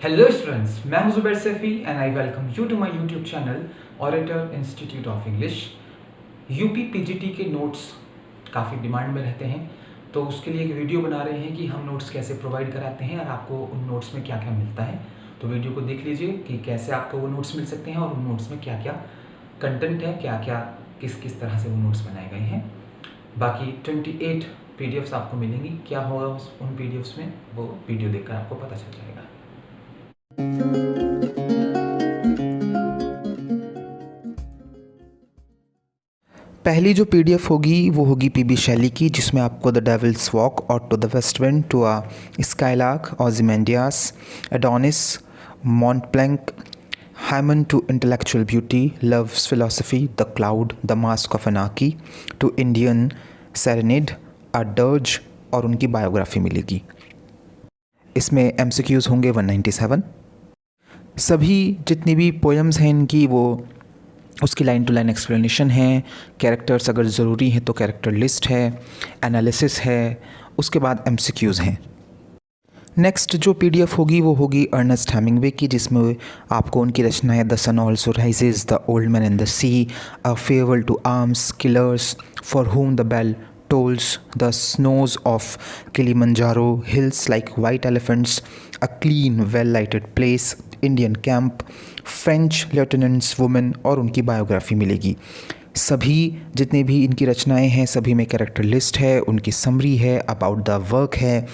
Hello students, मैं हूं Zubair Saifi and I welcome you to my YouTube channel orator institute of English. UP PGT के notes काफ़ी demand में रहते हैं, तो उसके लिए एक वीडियो बना रहे हैं कि हम नोट्स कैसे प्रोवाइड कराते हैं और आपको उन नोट्स में क्या क्या मिलता है। तो वीडियो को देख लीजिए कि कैसे आपको वो नोट्स मिल सकते हैं और उन नोट्स में क्या क्या कंटेंट है, क्या क्या किस तरह से वो नोट्स बनाए गए हैं। बाकी 28 पीडीएफ्स आपको मिलेंगी। क्या होगा उन पीडीएफ्स में, वो वीडियो देखकर आपको पता चल जाएगा। पहली जो पीडीएफ होगी वो होगी पीबी शैली की, जिसमें आपको द डेविल्स वॉक और to the west wind, to a skylark, Ozymandias, Adonais, Mont Blanc, hymn to intellectual beauty, love's philosophy, the cloud, the mask of अनाकी, to Indian serenade, a dirge और उनकी biography मिलेगी। इसमें MCQs होंगे 197। सभी जितनी भी पोएम्स हैं इनकी वो उसकी लाइन टू लाइन एक्सप्लेनेशन है, कैरेक्टर्स अगर ज़रूरी हैं तो कैरेक्टर लिस्ट है, एनालिसिस है, उसके बाद एमसीक्यूज़ हैं। नेक्स्ट जो पीडीएफ होगी वो होगी अर्नेस्ट हेमिंग्वे की, जिसमें आपको उनकी रचनाएं the sun also rises, the old man in the sea, a farewell to arms, killers, for whom the bell tolls, the snows of Kilimanjaro, hills like white elephants, a clean well lighted place, Indian camp, French lieutenants women और उनकी biography मिलेगी। सभी जितनी भी इनकी रचनाएं हैं सभी में कैरेक्टर लिस्ट है, उनकी समरी है, अबाउट द वर्क है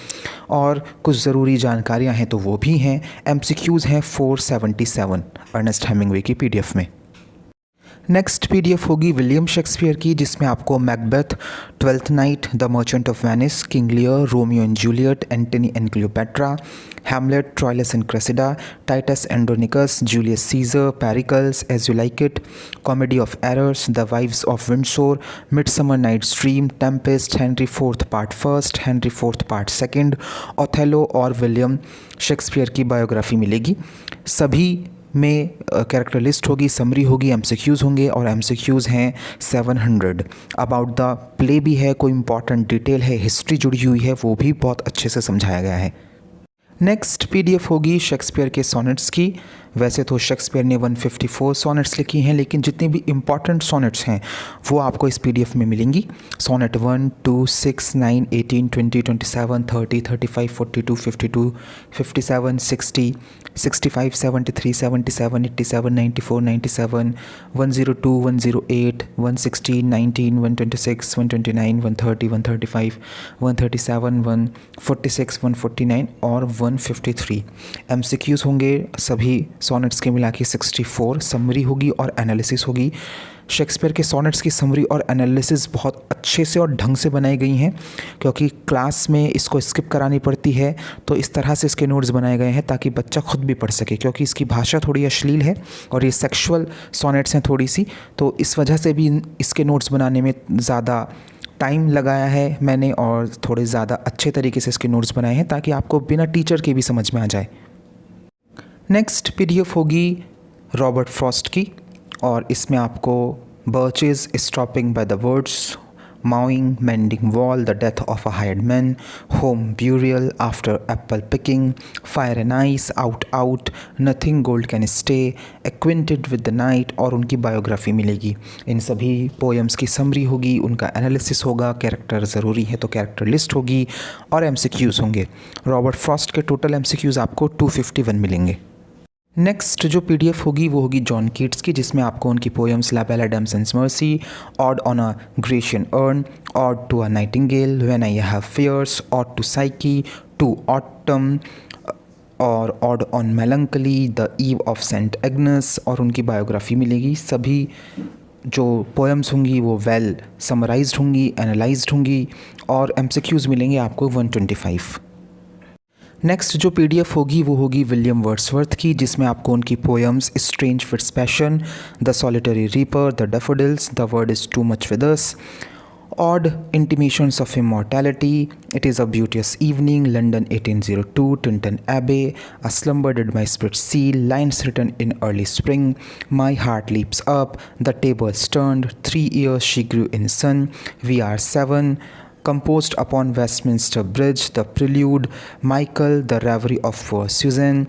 और कुछ ज़रूरी जानकारियां हैं तो वो भी हैं। एमसीक्यूज़ हैं 477 अर्नेस्ट हेमिंग्वे की पीडीएफ में। नेक्स्ट पीडीएफ होगी विलियम शेक्सपियर की, जिसमें आपको Macbeth, twelfth night, the merchant of Venice, king Lear, Romeo and Juliet, Antony and Cleopatra, Hamlet, Troilus and Cressida, Titus Andronicus, Julius Caesar, Pericles, as you like it, comedy of errors, the wives of Windsor, midsummer night's dream, tempest, Henry fourth part first, Henry fourth part second, Othello और William Shakespeare की biography मिलेगी। सभी में character list होगी, summary होगी, MCQs होंगे और MCQs हैं 700। अबाउट द प्ले भी है, कोई इंपॉर्टेंट डिटेल है, हिस्ट्री जुड़ी हुई है, वो भी बहुत अच्छे से समझाया गया है। नेक्स्ट पीडीएफ होगी शेक्सपियर के सोनेट्स की। वैसे तो शेक्सपियर ने 154 सोनेट्स लिखी हैं, लेकिन जितनी भी इम्पॉर्टेंट सोनेट्स हैं वो आपको इस पीडीएफ में मिलेंगी। सोनेट 1, 2, 6, 9, 18, 20, 27, 30, 35, 42, 52, 57, 60, 65, 73, 77, 87, 94, 97, 102, 108, 116, 19, 126, 129, 130, 135, 137, 146, 149 और 153। एमसीक्यूज़ होंगे सभी सोनेट्स के मिला के 64। समरी होगी और एनालिसिस होगी। शेक्सपियर के सोनेट्स की समरी और एनालिसिस बहुत अच्छे से और ढंग से बनाई गई हैं, क्योंकि क्लास में इसको स्किप करानी पड़ती है, तो इस तरह से इसके नोट्स बनाए गए हैं ताकि बच्चा खुद भी पढ़ सके, क्योंकि इसकी भाषा थोड़ी अश्लील है और ये सेक्सुअल सोनेट्स हैं थोड़ी सी, तो इस वजह से भी इसके नोट्स बनाने में ज़्यादा टाइम लगाया है मैंने और थोड़े ज़्यादा अच्छे तरीके से इसके नोट्स बनाए हैं ताकि आपको बिना टीचर के भी समझ में आ जाए। नेक्स्ट पीडीएफ होगी रॉबर्ट फ्रॉस्ट की और इसमें आपको birches stopping by the words, mowing, mending wall, the death of a hired man, home burial after apple picking, fire and ice, out out, nothing gold can stay, acquainted with the night और उनकी biography मिलेगी। इन सभी poems की summary होगी, उनका analysis होगा, character ज़रूरी है तो कैरेक्टर लिस्ट होगी और एमसीक्यूज़ होंगे। रॉबर्ट फ्रॉस्ट के टोटल एमसीक्यूज़ आपको 251 मिलेंगे। नेक्स्ट जो पीडीएफ होगी वो होगी जॉन कीट्स की, जिसमें आपको उनकी poems la belle Adams and mercy, ode on a Grecian urn, ode to a nightingale, when I have fears, ode to Psyche, to autumn और ode on melancholy, the eve of Saint Agnes और उनकी biography मिलेगी। सभी जो poems होंगी वो well summarised होंगी, analysed होंगी और एमसीक्यूज़ मिलेंगे आपको 125। नेक्स्ट जो पीडीएफ होगी वो होगी विलियम वर्ड्सवर्थ की, जिसमें आपको उनकी poems strange fits passion, the solitary reaper, the daffodils, the world is too much with us, ode intimations of immortality, it is a beauteous evening, London 1802, Tintern abbey, a slumber did my spirit seal, lines written in early spring, my heart leaps up, the tables turned, 3 years she grew in sun, we are 7, composed upon Westminster Bridge, The Prelude, Michael, The Reverie of Poor Susan,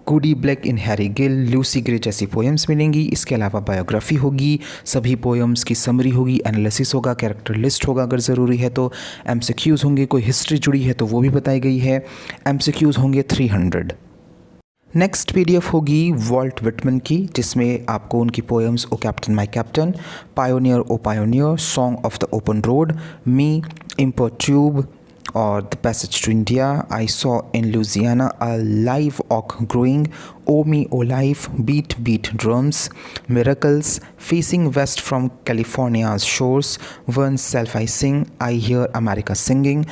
Goody Blake and Harry Gill, Lucy Gray जैसी poems मिलेंगी। इसके अलावा biography होगी, सभी poems की summary होगी, analysis होगा, character list होगा अगर ज़रूरी है तो, एमसीक्यूज़ होंगे, कोई हिस्ट्री जुड़ी है तो वो भी बताई गई है। एमसीक्यूज़ होंगे 300। नेक्स्ट पीडीएफ होगी वॉल्ट विटमैन की, जिसमें आपको उनकी poems O captain my captain, pioneer O pioneer, song of the open road, me, imperturbe और the passage to India, I saw in Louisiana a live oak growing, O me O life, beat beat drums, miracles, facing west from California's shores, one self I sing, I hear America singing,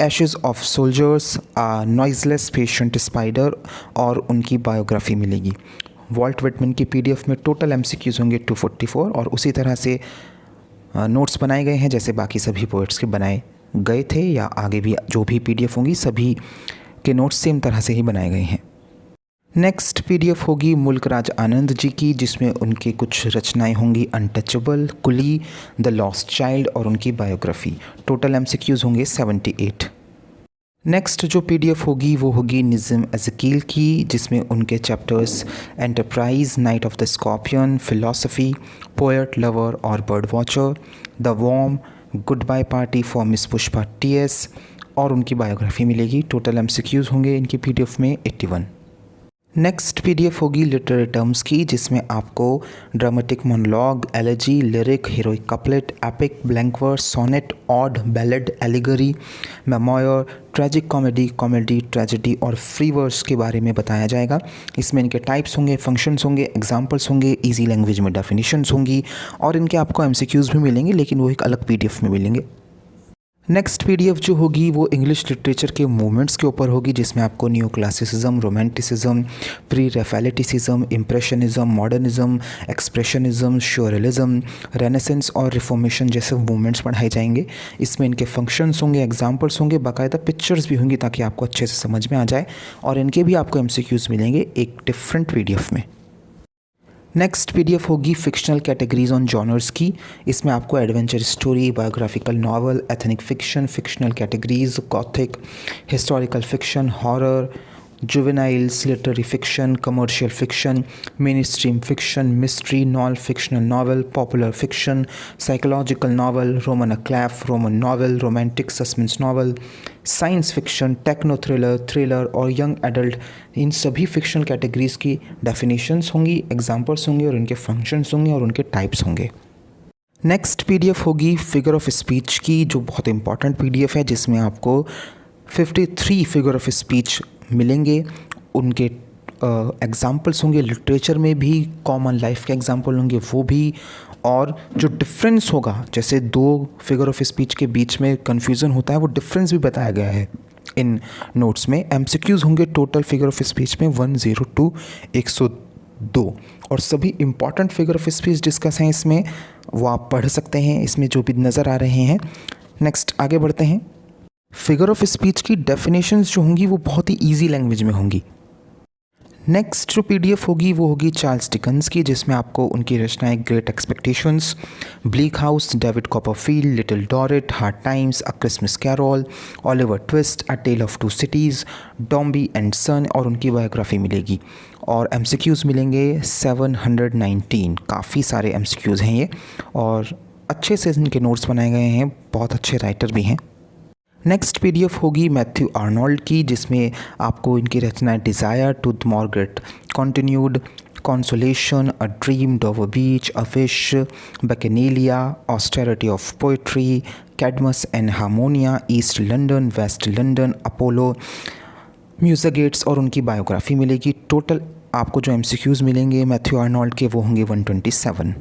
ashes of soldiers, noiseless patient spider और उनकी biography मिलेगी। Vault Whitman की PDF में total MCQs होंगे 244 और उसी तरह से नोट्स बनाए गए हैं जैसे बाकी सभी पोएट्स के बनाए गए थे, या आगे भी जो भी पीडीएफ होंगी सभी के नोट्स सेम तरह से ही बनाए गए हैं। नेक्स्ट पीडीएफ होगी मुल्क राज आनंद जी की, जिसमें उनके कुछ रचनाएं होंगी untouchable, coolie, the lost child और उनकी बायोग्राफी। टोटल एमसीक्यूज़ होंगे 78। नेक्स्ट जो पीडीएफ होगी वो होगी निज़्म एज़कील की, जिसमें उनके chapters enterprise, night of the scorpion, philosophy, poet, lover और bird watcher, the worm, goodbye party for miss Pushpa T S और उनकी बायोग्राफी मिलेगी। टोटल एमसीक्यूज़ होंगे इनकी पीडीएफ में 81। नेक्स्ट पीडीएफ होगी लिटरेरी टर्म्स की, जिसमें आपको dramatic monologue, elegy, lyric, heroic couplet, epic, blank verse, sonnet, ode, ballad, allegory, memoir, tragic comedy, comedy, tragedy और फ्री वर्स के बारे में बताया जाएगा। इसमें इनके टाइप्स होंगे, फंक्शंस होंगे, एग्जांपल्स होंगे, इजी लैंग्वेज में डेफिनेशंस होंगी और इनके आपको एमसीक्यूज़ भी मिलेंगे, लेकिन वो एक अलग पीडीएफ में मिलेंगे। नेक्स्ट पीडीएफ जो होगी वो इंग्लिश लिटरेचर के मूवमेंट्स के ऊपर होगी, जिसमें आपको new classicism, romanticism, pre Raphaelitism, impressionism, modernism, expressionism, surrealism, renaissance और रिफॉर्मेशन जैसे मूवमेंट्स पढ़ाए जाएंगे। इसमें इनके फंक्शंस होंगे, एग्जांपल्स होंगे, बाकायदा पिक्चर्स भी होंगी ताकि आपको अच्छे से समझ में आ जाए और इनके भी आपको एमसीक्यूज़ मिलेंगे एक डिफरेंट पीडीएफ में। नेक्स्ट पीडीएफ होगी फिक्शनल कैटेगरीज ऑन जॉनर्स की। इसमें आपको adventure story, biographical novel, ethnic fiction, fictional categories, gothic, historical fiction, horror, juveniles, literary fiction, commercial fiction, main stream fiction, mystery, non fictional novel, popular fiction, psychological novel, roman clef, roman novel, romantic suspense novel, science fiction, techno thriller, thriller और young adult. इन सभी fictional categories की definitions होंगी, examples होंगे और उनके functions होंगे और उनके टाइप्स होंगे। नेक्स्ट पीडीएफ होगी फिगर ऑफ स्पीच की, जो बहुत इंपॉर्टेंट पीडीएफ है, जिसमें आपको 53 फिगर ऑफ स्पीच मिलेंगे। उनके एग्जाम्पल्स होंगे, लिटरेचर में भी कॉमन लाइफ के एग्जाम्पल होंगे वो भी, और जो डिफरेंस होगा, जैसे दो फिगर ऑफ स्पीच के बीच में कन्फ्यूज़न होता है, वो डिफरेंस भी बताया गया है इन नोट्स में। एमसीक्यूज़ होंगे टोटल फिगर ऑफ स्पीच में 102 102 और सभी important figure of speech discuss हैं इसमें, वो आप पढ़ सकते हैं इसमें जो भी नज़र आ रहे हैं। नेक्स्ट आगे बढ़ते हैं। फिगर ऑफ स्पीच की डेफिनेशंस जो होंगी वो बहुत ही ईजी लैंग्वेज में होंगी। नेक्स्ट जो पीडीएफ होगी वो होगी चार्ल्स डिकन्स की, जिसमें आपको उनकी रचनाएं great expectations, bleak house, David Copperfield, little Dorrit, hard times, a Christmas carol, Oliver Twist, a tale of two cities, Dombey and son और उनकी बायोग्राफी मिलेगी। और एमसीक्यूज़ मिलेंगे 719। काफ़ी सारे एमसीक्यूज़ हैं ये और अच्छे से इनके नोट्स बनाए गए हैं, बहुत अच्छे राइटर भी हैं। नेक्स्ट पीडीएफ होगी मैथ्यू आर्नोल्ड की, जिसमें आपको इनकी रचनाएं desire, to Margaret continued, consolation, a dream, Dover beach, a wish, bacchanalia, austerity of poetry, Cadmus and Harmonia, East London, West London, Apollo, music और उनकी बायोग्राफी मिलेगी। टोटल आपको जो एमसीक्यूज़ मिलेंगे मैथ्यू आर्नोल्ड के वो होंगे 127।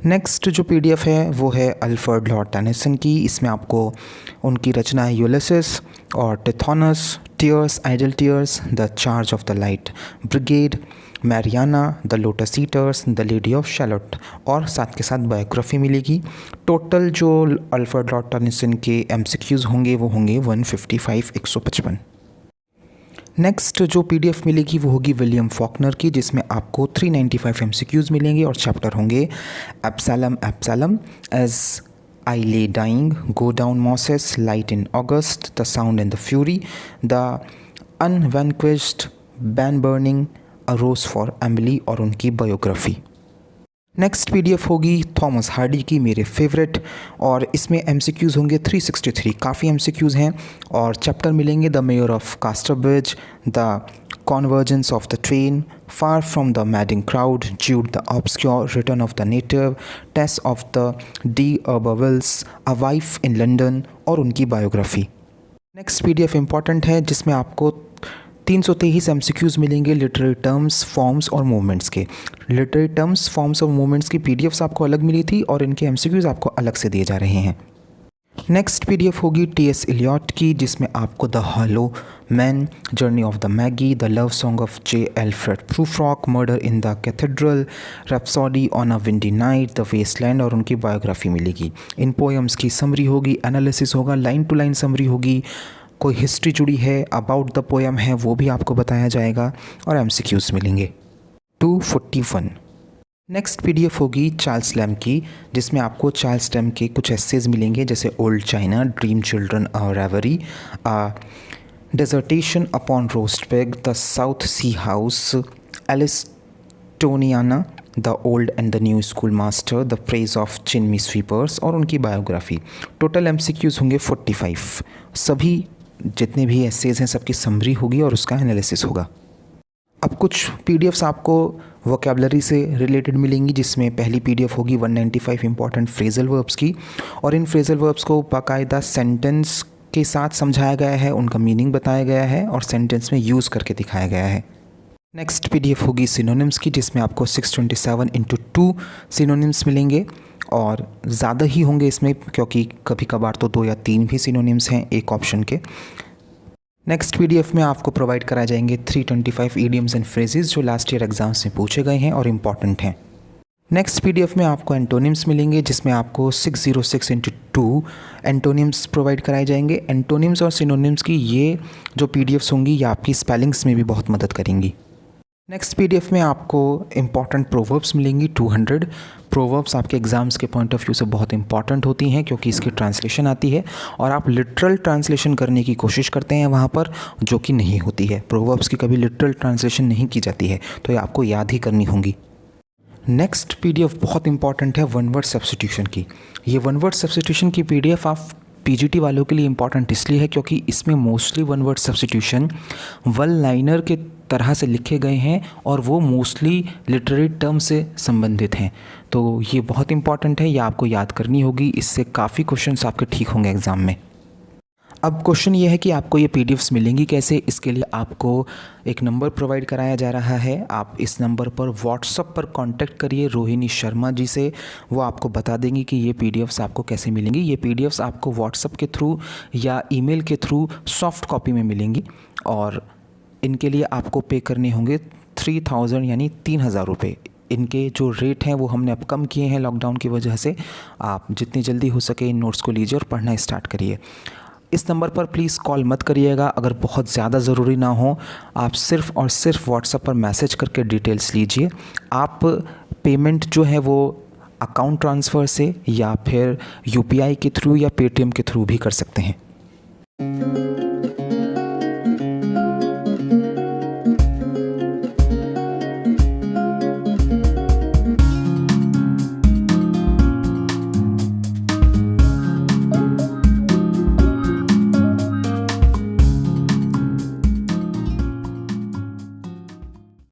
नेक्स्ट जो पीडीएफ है वो है अल्फ्रेड लॉर्ड टेनिसन की। इसमें आपको उनकी रचनाएं यूलिसिस और Tithonus, tears, idle tears, the charge of the light brigade, Mariana, the lotus eaters, the lady of Shalott और साथ के साथ बायोग्राफी मिलेगी। टोटल जो अल्फ्रेड लॉर्ड टेनिसन के एमसीक्यूज़ होंगे वो होंगे 155 155। नेक्स्ट जो पीडीएफ मिलेगी वो होगी विलियम फॉकनर की, जिसमें आपको 395 एमसीक्यूज़ मिलेंगे और चैप्टर होंगे एब्सैलम एब्सैलम, as I lay dying, go down Moses, light in August, the sound and the fury, the unvanquished, ban burning, a rose for Emily और उनकी बायोग्राफी। नेक्स्ट पीडीएफ होगी थॉमस हार्डी की, मेरे फेवरेट, और इसमें एमसीक्यूज़ होंगे 363, काफ़ी एमसीक्यूज़ हैं, और चैप्टर मिलेंगे the mayor of Casterbridge, the convergence of the twain, far from the madding crowd, Jude the obscure, return of the native, Tess of the d'Urbervilles, a wife in London और उनकी biography. Next PDF important है जिसमें आपको 323 MCQs मिलेंगे literary terms, forms और movements के। Literary terms, forms और movements की पीडीएफ्स आपको अलग मिली थी और इनके एमसीक्यूज़ आपको अलग से दिए जा रहे हैं। नेक्स्ट पीडीएफ होगी टी.एस. इलियट की, जिसमें आपको the hollow man, journey of the magi, the love song of J. Alfred Prufrock, murder in the cathedral, rhapsody on a windy night, the wasteland और उनकी बायोग्राफी मिलेगी। इन पोएम्स की summary होगी, एनालिसिस होगा, लाइन टू लाइन समरी होगी, कोई history जुड़ी है, अबाउट द पोएम है वो भी आपको बताया जाएगा, और एमसीक्यूज़ मिलेंगे। 241। नेक्स्ट पीडीएफ होगी चार्ल्स लैम्ब की, जिसमें आपको चार्ल्स लैम्ब के कुछ एसेज मिलेंगे, जैसे old china, dream children a reverie, dissertation upon roast pig, the South Sea house, Elistoniana, the old and the new school master, the praise of chimney sweepers और उनकी biography. Total MCQs होंगे 45। सभी जितने भी essays हैं सबकी summary होगी और उसका एनालिसिस होगा। अब कुछ पीडीएफ्स आपको वोकैबुलरी से रिलेटेड मिलेंगी, जिसमें पहली पीडीएफ होगी 195 इंपॉर्टेंट फ्रेजल वर्ब्स की, और इन फ्रेजल वर्ब्स को बाकायदा सेंटेंस के साथ समझाया गया है, उनका मीनिंग बताया गया है और सेंटेंस में यूज़ करके दिखाया गया है। नेक्स्ट पीडीएफ होगी सिनोनिम्स की, जिसमें आपको 627 × 2 सिनोनिम्स मिलेंगे, और ज़्यादा ही होंगे इसमें क्योंकि कभी कभार तो 2 या 3 भी सिनोनिम्स हैं एक ऑप्शन के। नेक्स्ट पीडीएफ में आपको प्रोवाइड कराए जाएंगे 325 ईडियम्स एंड फ्रेजेस जो लास्ट ईयर एग्जाम्स में पूछे गए हैं और इम्पॉर्टेंट हैं। नेक्स्ट पीडीएफ में आपको एंटोनिम्स मिलेंगे, जिसमें आपको 606 × 2 एंटोनिम्स प्रोवाइड कराए जाएंगे। एंटोनिम्स और सिनोनिम्स की ये जो पीडीएफ्स होंगी ये आपकी स्पेलिंग्स में भी बहुत मदद करेंगी। नेक्स्ट पीडीएफ में आपको इम्पॉर्टेंट प्रोवर्ब्स मिलेंगी 200। प्रोवर्ब्स आपके एग्ज़ाम्स के पॉइंट ऑफ व्यू से बहुत इंपॉर्टेंट होती हैं क्योंकि इसकी ट्रांसलेशन आती है और आप लिटरल ट्रांसलेशन करने की कोशिश करते हैं वहाँ पर, जो कि नहीं होती है। प्रोवर्ब्स की कभी लिटरल ट्रांसलेशन नहीं की जाती है, तो ये आपको याद ही करनी होंगी। नेक्स्ट पीडीएफ बहुत इंपॉर्टेंट है वन वर्ड सब्स्टिट्यूशन की। ये वन वर्ड सब्स्टिट्यूशन की पीडीएफ आप पीजीटी वालों के लिए इम्पॉर्टेंट इसलिए है क्योंकि इसमें mostly one word substitution one liner के तरह से लिखे गए हैं और वो मोस्टली लिटरेरी टर्म से संबंधित हैं। तो ये बहुत इंपॉर्टेंट है, ये आपको याद करनी होगी, इससे काफ़ी क्वेश्चंस आपके ठीक होंगे एग्ज़ाम में। अब क्वेश्चन ये है कि आपको ये पीडीएफ्स मिलेंगी कैसे। इसके लिए आपको एक नंबर प्रोवाइड कराया जा रहा है। आप इस नंबर पर व्हाट्सएप पर कांटेक्ट करिए रोहिणी शर्मा जी से, वो आपको बता देंगी कि ये पीडीएफ्स आपको कैसे मिलेंगी। ये पीडीएफ्स आपको व्हाट्सएप के थ्रू या ईमेल के थ्रू सॉफ्ट कॉपी में मिलेंगी और इनके लिए आपको पे करने होंगे 3000 यानी 3000 रुपये। इनके जो रेट हैं वो हमने अब कम किए हैं लॉकडाउन की वजह से। आप जितनी जल्दी हो सके इन नोट्स को लीजिए और पढ़ना स्टार्ट करिए। इस नंबर पर प्लीज़ कॉल मत करिएगा, अगर बहुत ज़्यादा ज़रूरी ना हो। आप सिर्फ़ और सिर्फ व्हाट्सएप पर मैसेज करके डिटेल्स लीजिए। आप पेमेंट जो है वो अकाउंट ट्रांसफ़र से या फिर यूपीआई के थ्रू या पेटीएम के थ्रू भी कर सकते हैं।